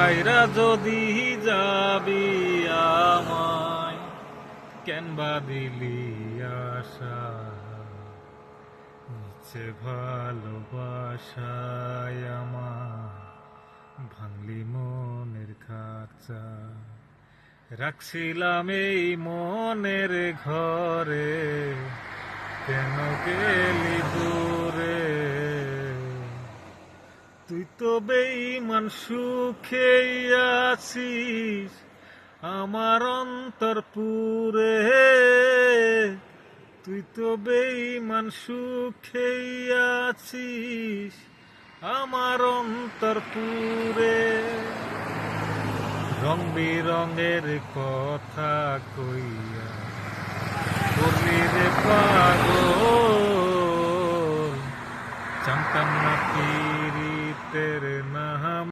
ছাইরা যদি যাবি আমায়, কেন বা দিলি আশা নিচে ভালোবাসায় আমার, ভাঙলি মনের খাঁচা। রাখছিলাম এই মনের ঘরে, কেন গেলি দূরে? তুই তো বেঈমান সুখেই আছিস আমার অন্তর পুরে, তুই তো বেঈমান সুখেই আছিস আমার অন্তর পুরে। রং বিরঙের কথা কইয়া করলি রে পাগল, জানতাম না পীড়িতের নাম।